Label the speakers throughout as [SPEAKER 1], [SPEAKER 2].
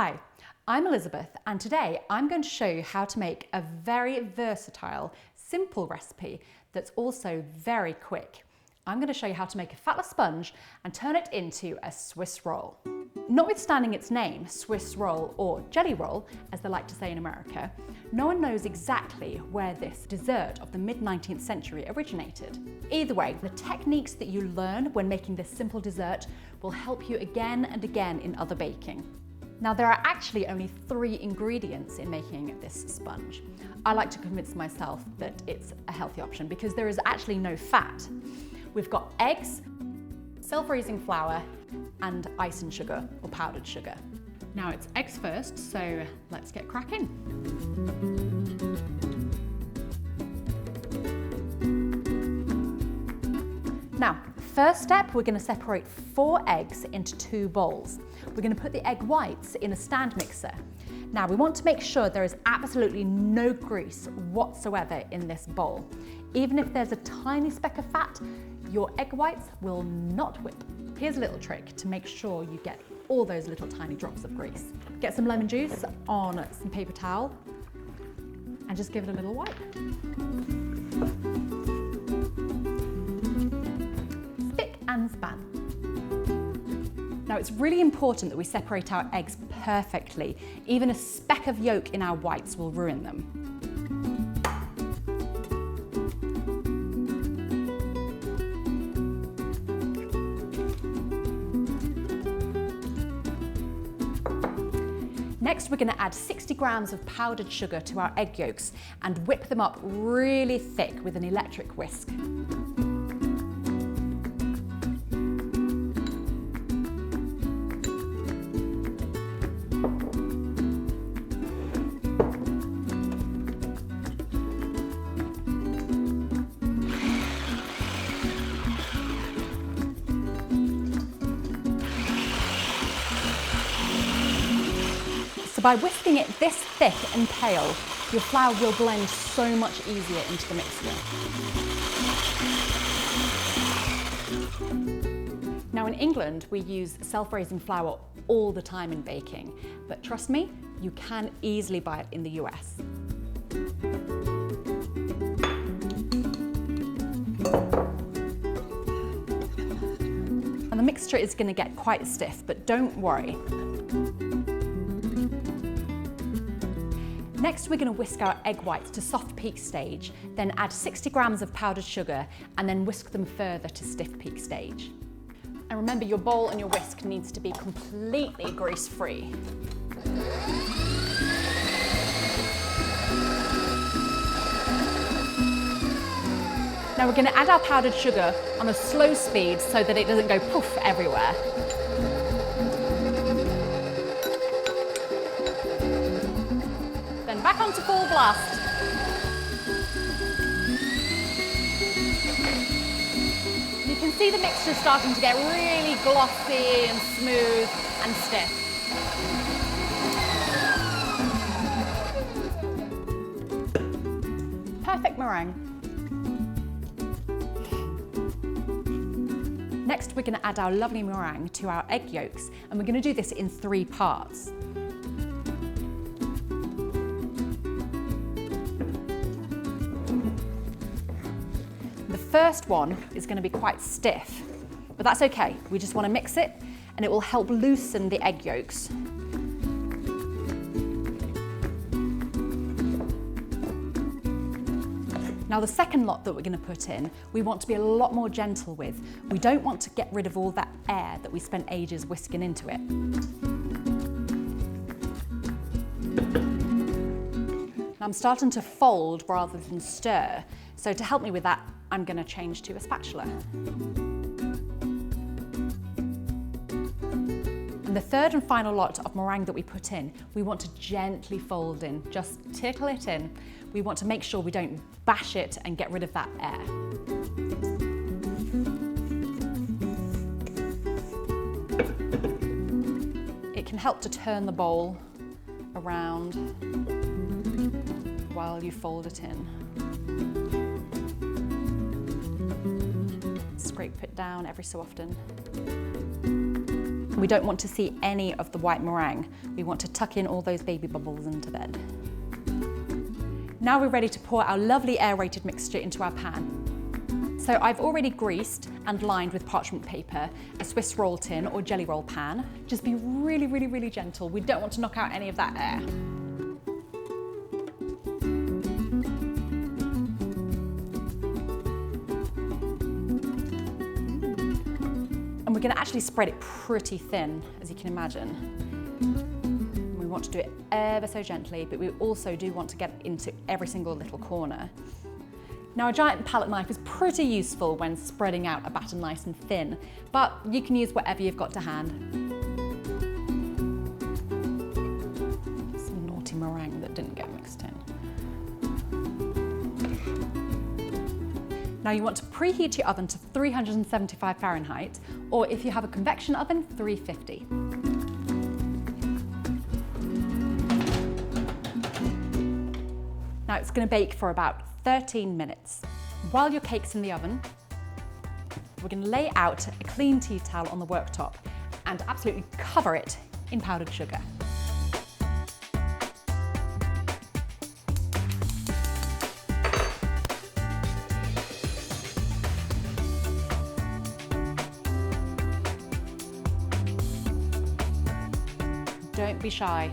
[SPEAKER 1] Hi, I'm Elizabeth, and today I'm going to show you how to make a very versatile, simple recipe that's also very quick. I'm going to show you how to make a fatless sponge and turn it into a Swiss roll. Notwithstanding its name, Swiss roll or jelly roll, as they like to say in America, no one knows exactly where this dessert of the mid-19th century originated. Either way, the techniques that you learn when making this simple dessert will help you again and again in other baking. Now, there are actually only 3 ingredients in making this sponge. I like to convince myself that it's a healthy option because there is actually no fat. We've got eggs, self-raising flour, and ice and sugar or powdered sugar. Now it's eggs first, so let's get cracking. Now, first step, we're going to separate 4 eggs into 2 bowls. We're going to put the egg whites in a stand mixer. Now, we want to make sure there is absolutely no grease whatsoever in this bowl. Even if there's a tiny speck of fat, your egg whites will not whip. Here's a little trick to make sure you get all those little tiny drops of grease. Get some lemon juice on some paper towel and just give it a little wipe. Spick and span. Now, it's really important that we separate our eggs perfectly. Even a speck of yolk in our whites will ruin them. Next, we're going to add 60 grams of powdered sugar to our egg yolks and whip them up really thick with an electric whisk. So by whisking it this thick and pale, your flour will blend so much easier into the mixture. Now in England, we use self-raising flour all the time in baking, but trust me, you can easily buy it in the US. And the mixture is going to get quite stiff, but don't worry. Next, we're going to whisk our egg whites to soft peak stage, then add 60 grams of powdered sugar and then whisk them further to stiff peak stage. And remember, your bowl and your whisk needs to be completely grease-free. Now we're going to add our powdered sugar on a slow speed so that it doesn't go poof everywhere. Then back onto full blast. You can see the mixture starting to get really glossy and smooth and stiff. Perfect meringue. Next, we're going to add our lovely meringue to our egg yolks, and we're going to do this in 3 parts. The first one is going to be quite stiff, but that's okay. We just want to mix it and it will help loosen the egg yolks. Now the second lot that we're going to put in, we want to be a lot more gentle with. We don't want to get rid of all that air that we spent ages whisking into it. Now I'm starting to fold rather than stir, so to help me with that, I'm going to change to a spatula. And the third and final lot of meringue that we put in, we want to gently fold in, just tickle it in. We want to make sure we don't bash it and get rid of that air. It can help to turn the bowl around while you fold it in. Scrape it down every so often. We don't want to see any of the white meringue. We want to tuck in all those baby bubbles into bed. Now we're ready to pour our lovely aerated mixture into our pan. So I've already greased and lined with parchment paper a Swiss roll tin or jelly roll pan. Just be really, really, really gentle. We don't want to knock out any of that air. And we're going to actually spread it pretty thin, as you can imagine. We want to do it ever so gently, but we also do want to get into every single little corner. Now, a giant palette knife is pretty useful when spreading out a batter nice and thin, but you can use whatever you've got to hand. Some naughty meringue that didn't get mixed in. Now you want to preheat your oven to 375 Fahrenheit, or if you have a convection oven, 350. Now it's going to bake for about 13 minutes. While your cake's in the oven, we're going to lay out a clean tea towel on the worktop and absolutely cover it in powdered sugar. Don't be shy.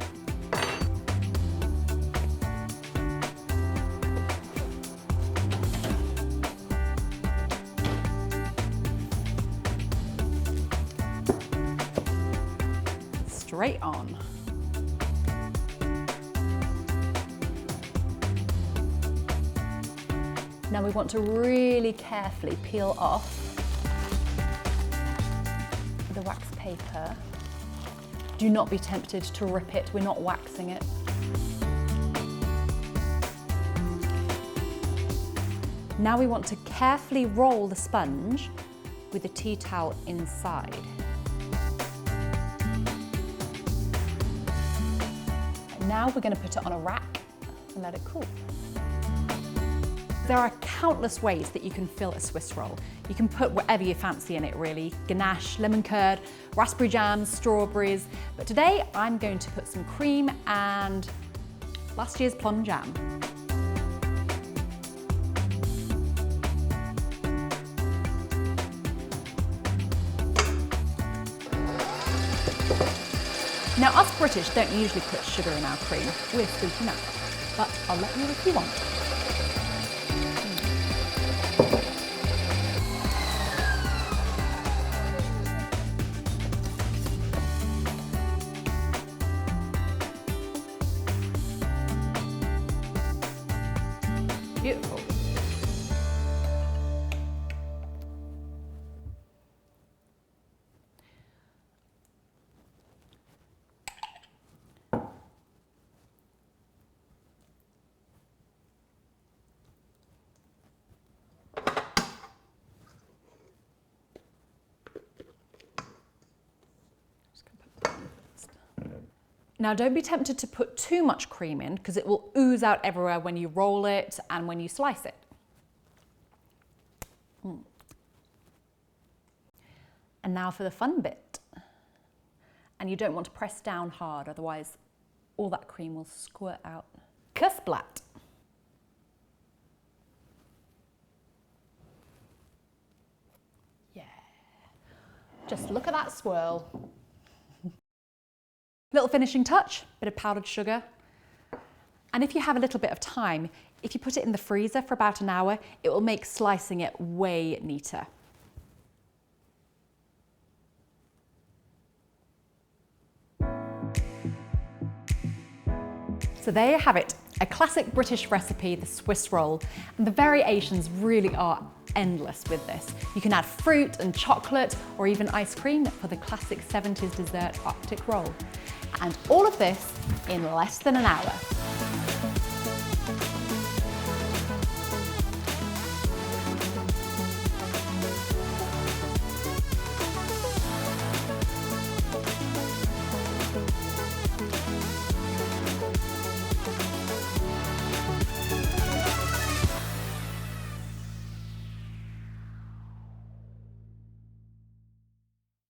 [SPEAKER 1] Straight on. Now we want to really carefully peel off the wax paper. Do not be tempted to rip it, we're not waxing it. Now we want to carefully roll the sponge with the tea towel inside. Now we're going to put it on a rack and let it cool. There are countless ways that you can fill a Swiss roll. You can put whatever you fancy in it really, ganache, lemon curd, raspberry jams, strawberries, but today I'm going to put some cream and last year's plum jam. Now us British don't usually put sugar in our cream, we're sweet enough, but I'll let you if you want. Beautiful. Now don't be tempted to put too much cream in because it will ooze out everywhere when you roll it and when you slice it. And now for the fun bit. And you don't want to press down hard, otherwise all that cream will squirt out. Kussblatt. Yeah. Just look at that swirl. Little finishing touch, bit of powdered sugar. And if you have a little bit of time, if you put it in the freezer for about an hour, it will make slicing it way neater. So there you have it, a classic British recipe, the Swiss roll. And the variations really are endless with this. You can add fruit and chocolate or even ice cream for the classic 70s dessert Arctic roll. And all of this in less than an hour.